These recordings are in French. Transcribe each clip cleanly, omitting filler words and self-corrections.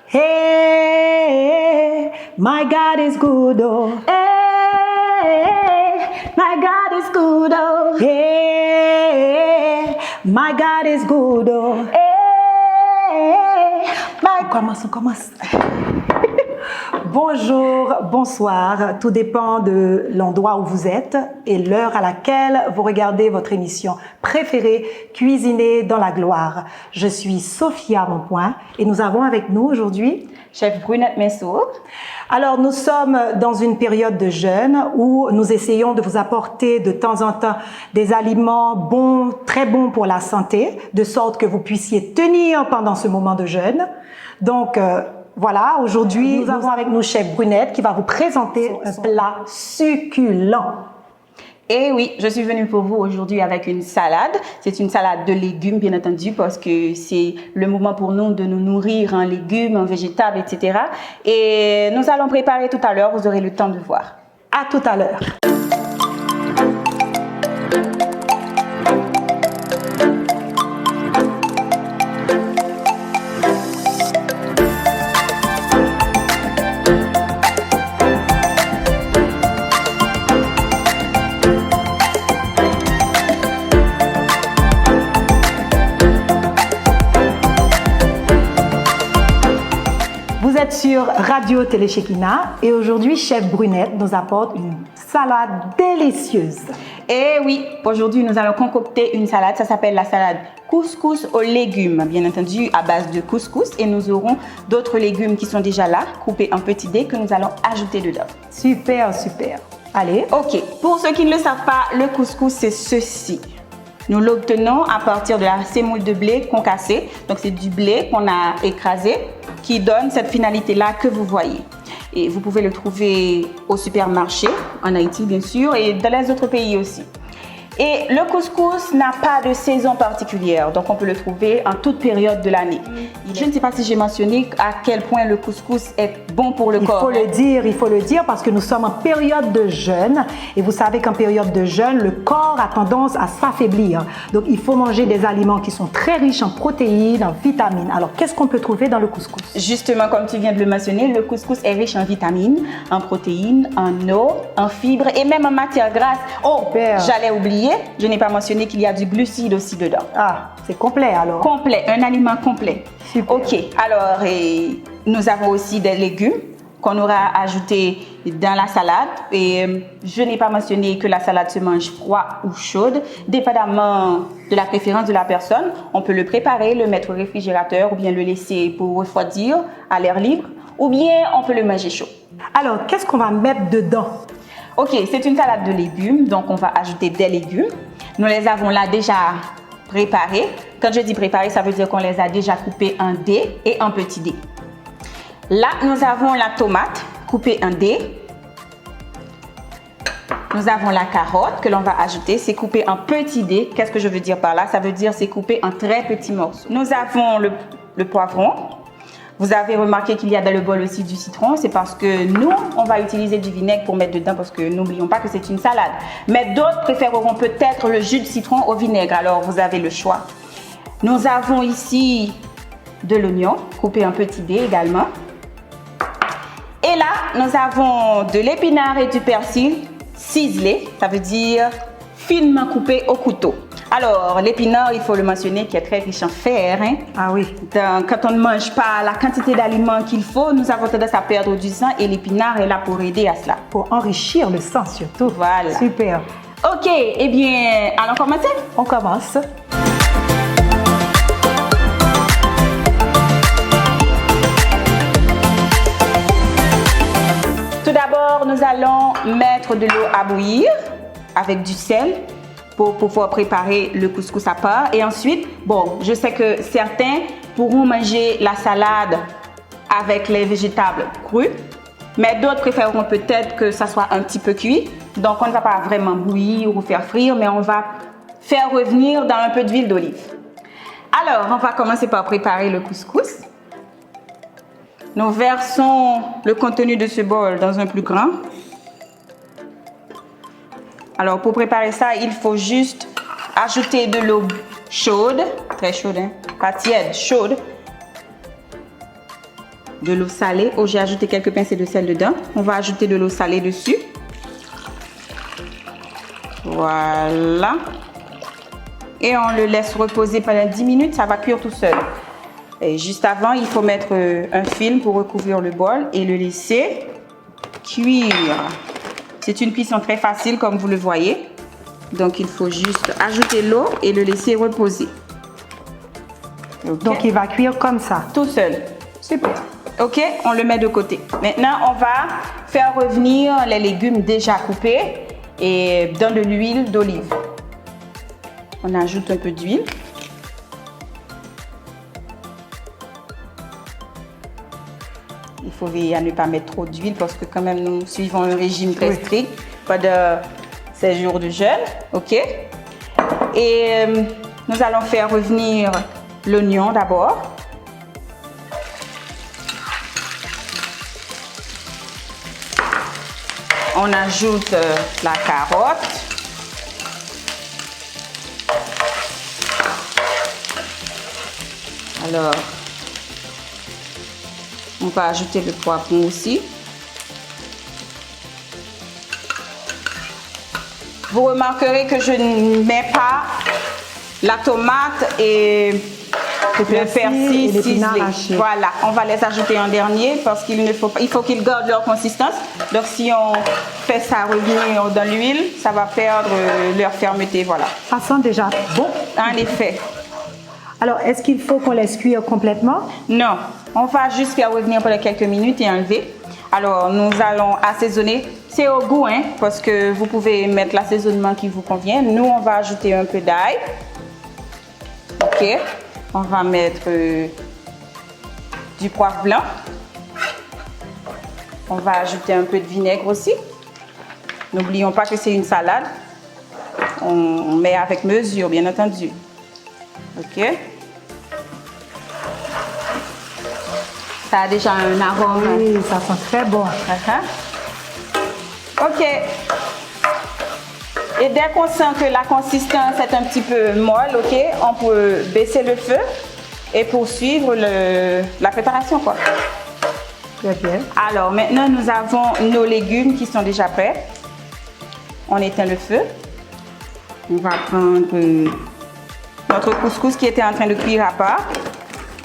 Hey, my God is good, oh. Hey, my God is good, oh. Hey, my God is good, oh. Hey, my... On commence. Bonjour, bonsoir, tout dépend de l'endroit où vous êtes et l'heure à laquelle vous regardez votre émission préférée, Cuisiner dans la gloire. Je suis Sophia Monpoint et nous avons avec nous aujourd'hui Chef Brunette Messou. Alors, nous sommes dans une période de jeûne où nous essayons de vous apporter de temps en temps des aliments bons, très bons pour la santé, de sorte que vous puissiez tenir pendant ce moment de jeûne. Donc, voilà, aujourd'hui, nous avons avec nous Chef Brunette qui va vous présenter un plat succulent. Et oui, je suis venue pour vous aujourd'hui avec une salade. C'est une salade de légumes, bien entendu, parce que c'est le moment pour nous de nous nourrir en légumes, en végétables, etc. Et nous allons préparer tout à l'heure, vous aurez le temps de voir. À tout à l'heure. Vous êtes sur Radio Télé Shekinah et aujourd'hui, Chef Brunette nous apporte une salade délicieuse. Et oui, aujourd'hui, nous allons concocter une salade. Ça s'appelle la salade couscous aux légumes, bien entendu, à base de couscous. Et nous aurons d'autres légumes qui sont déjà là, coupés en petits dés, que nous allons ajouter dedans. Super, super. Allez. Ok, pour ceux qui ne le savent pas, le couscous, c'est ceci. Nous l'obtenons à partir de la semoule de blé concassée. Donc, c'est du blé qu'on a écrasé qui donne cette finalité-là que vous voyez. Et vous pouvez le trouver au supermarché, en Haïti bien sûr, et dans les autres pays aussi. Et le couscous n'a pas de saison particulière, donc on peut le trouver en toute période de l'année. Je ne sais pas si j'ai mentionné à quel point le couscous est bon pour le corps. Il faut le dire parce que nous sommes en période de jeûne et vous savez qu'en période de jeûne, le corps a tendance à s'affaiblir. Donc il faut manger des aliments qui sont très riches en protéines, en vitamines. Alors qu'est-ce qu'on peut trouver dans le couscous? Justement, comme tu viens de le mentionner, le couscous est riche en vitamines, en protéines, en eau, en fibres et même en matières grasses. Oh, j'allais oublier. Je n'ai pas mentionné qu'il y a du glucide aussi dedans. Ah, c'est complet alors. Complet, un aliment complet. Super. Ok, alors nous avons aussi des légumes qu'on aura ajoutés dans la salade. Et je n'ai pas mentionné que la salade se mange froid ou chaude. Dépendamment de la préférence de la personne, on peut le préparer, le mettre au réfrigérateur ou bien le laisser pour refroidir à l'air libre. Ou bien on peut le manger chaud. Alors, qu'est-ce qu'on va mettre dedans? Ok, c'est une salade de légumes, donc on va ajouter des légumes. Nous les avons là déjà préparés. Quand je dis préparés, ça veut dire qu'on les a déjà coupés en dés et en petits dés. Là, nous avons la tomate coupée en dés. Nous avons la carotte que l'on va ajouter. C'est coupé en petits dés. Qu'est-ce que je veux dire par là? Ça veut dire c'est coupé en très petits morceaux. Nous avons le poivron. Vous avez remarqué qu'il y a dans le bol aussi du citron. C'est parce que nous, on va utiliser du vinaigre pour mettre dedans parce que n'oublions pas que c'est une salade. Mais d'autres préféreront peut-être le jus de citron au vinaigre. Alors, vous avez le choix. Nous avons ici de l'oignon coupé en petits dés également. Et là, nous avons de l'épinard et du persil ciselés. Ça veut dire finement coupé au couteau. Alors, l'épinard, il faut le mentionner, qui est très riche en fer. Hein? Ah oui. Donc, quand on ne mange pas la quantité d'aliments qu'il faut, nous avons tendance à perdre du sang et l'épinard est là pour aider à cela. Pour enrichir le sang surtout. Voilà. Super. Ok, eh bien, allons commencer? On commence. Tout d'abord, nous allons mettre de l'eau à bouillir avec du sel pour pouvoir préparer le couscous à part. Et ensuite, bon, je sais que certains pourront manger la salade avec les végétables crus, mais d'autres préféreront peut-être que ça soit un petit peu cuit. Donc, on ne va pas vraiment bouillir ou faire frire, mais on va faire revenir dans un peu d'huile d'olive. Alors, on va commencer par préparer le couscous. Nous versons le contenu de ce bol dans un plus grand. Alors, pour préparer ça, il faut juste ajouter de l'eau chaude, très chaude, hein? Pas tiède, chaude. de l'eau salée. Oh, j'ai ajouté quelques pincées de sel dedans. On va ajouter de l'eau salée dessus. Voilà. Et on le laisse reposer pendant 10 minutes, ça va cuire tout seul. Et juste avant, il faut mettre un film pour recouvrir le bol et le laisser cuire. C'est une cuisson très facile comme vous le voyez. Donc il faut juste ajouter l'eau et le laisser reposer. Okay. Donc il va cuire comme ça. Tout seul. Super. Ok, on le met de côté. Maintenant, on va faire revenir les légumes déjà coupés et dans de l'huile d'olive. On ajoute un peu d'huile. Il faut veiller à ne pas mettre trop d'huile parce que quand même nous suivons un régime très strict, pas de 16 jours de jeûne, ok? Et nous allons faire revenir l'oignon d'abord. On ajoute la carotte. Alors, on va ajouter le poivron aussi. Vous remarquerez que je ne mets pas la tomate et le persil ciselé. Voilà, on va les ajouter en dernier parce qu'il faut qu'ils gardent leur consistance. Donc si on fait ça revenir dans l'huile, ça va perdre leur fermeté. Voilà. Ça sent déjà bon. En effet. Alors, est-ce qu'il faut qu'on laisse cuire complètement? Non, on va juste faire revenir pendant quelques minutes et enlever. Alors, nous allons assaisonner. C'est au goût, hein, parce que vous pouvez mettre l'assaisonnement qui vous convient. Nous, on va ajouter un peu d'ail. Ok. On va mettre du poivre blanc. On va ajouter un peu de vinaigre aussi. N'oublions pas que c'est une salade. On met avec mesure, bien entendu. Ok. Ça a déjà un arôme. Oui, ça sent très bon. Ok. Et dès qu'on sent que la consistance est un petit peu molle, ok, on peut baisser le feu et poursuivre la préparation, quoi. Très bien. Alors maintenant, nous avons nos légumes qui sont déjà prêts. On éteint le feu. On va prendre notre couscous qui était en train de cuire à part.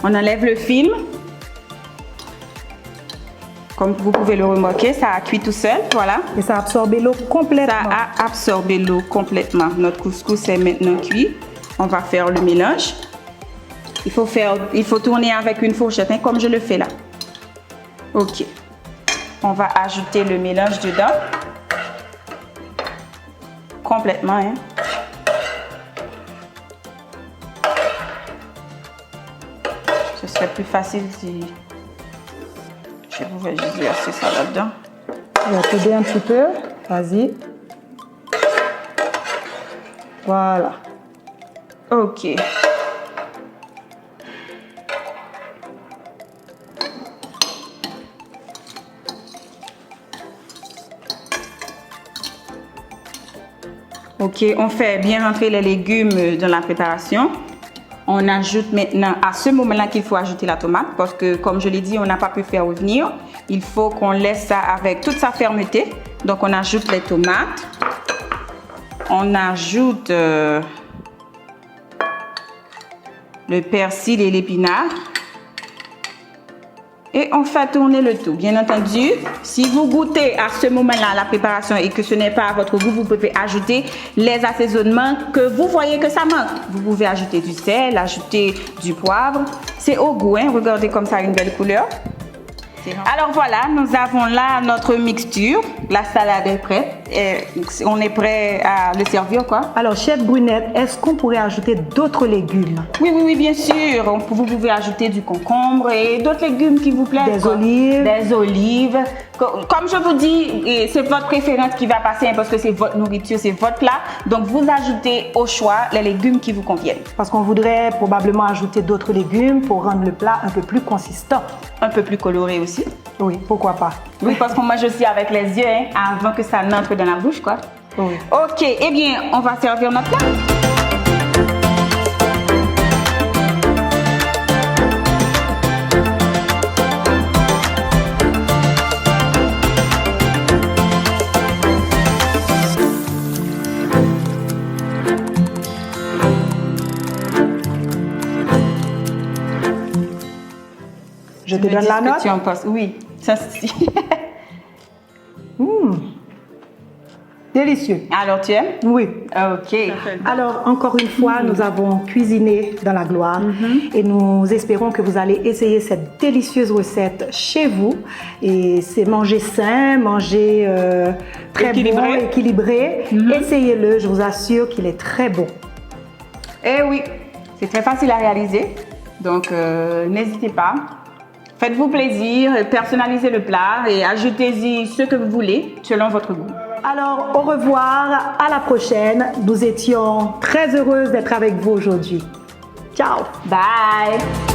On enlève le film. Comme vous pouvez le remarquer, ça a cuit tout seul, voilà. Et ça a absorbé l'eau complètement. Ça a absorbé l'eau complètement. Notre couscous est maintenant cuit. On va faire le mélange. Il faut tourner avec une fourchette, hein, comme je le fais là. Ok. On va ajouter le mélange dedans. Complètement, hein. Ce serait plus facile si je pouvais juste verser ça là-dedans. Je vais t'aider un petit peu. Vas-y. Voilà. Ok. Ok, on fait bien rentrer les légumes dans la préparation. On ajoute maintenant, à ce moment-là qu'il faut ajouter la tomate parce que comme je l'ai dit, on n'a pas pu faire revenir. Il faut qu'on laisse ça avec toute sa fermeté. Donc on ajoute les tomates. On ajoute le persil et l'épinard. Et on fait tourner le tout. Bien entendu, si vous goûtez à ce moment-là la préparation et que ce n'est pas à votre goût, vous pouvez ajouter les assaisonnements que vous voyez que ça manque. Vous pouvez ajouter du sel, ajouter du poivre. C'est au goût, hein? Regardez comme ça une belle couleur. Alors voilà, nous avons là notre mixture. La salade est prête. Et on est prêt à le servir, quoi. Alors, chef Brunette, est-ce qu'on pourrait ajouter d'autres légumes? Oui, bien sûr. Vous pouvez ajouter du concombre et d'autres légumes qui vous plaisent. Des olives. Des olives. Comme je vous dis, c'est votre préférence qui va passer hein, parce que c'est votre nourriture, c'est votre plat. Donc, vous ajoutez au choix les légumes qui vous conviennent. Parce qu'on voudrait probablement ajouter d'autres légumes pour rendre le plat un peu plus consistant. Un peu plus coloré aussi. Oui, pourquoi pas. Oui, parce qu'on mange aussi avec les yeux hein, avant que ça n'entre dans la bouche, quoi. Oui. Ok, eh bien, on va servir notre plat. Je te Me donne dis la ce que note. tu en penses. Oui, ça si. Délicieux. Alors, tu aimes? Oui. Ok. Alors, encore une fois, nous avons cuisiné dans la gloire et nous espérons que vous allez essayer cette délicieuse recette chez vous. Et c'est manger sain, manger très Équilibré. bon, équilibré. Essayez-le, je vous assure qu'il est très bon. Eh oui, c'est très facile à réaliser. Donc, n'hésitez pas. Faites-vous plaisir, personnalisez le plat et ajoutez-y ce que vous voulez selon votre goût. Alors, au revoir, à la prochaine. Nous étions très heureuses d'être avec vous aujourd'hui. Ciao! Bye!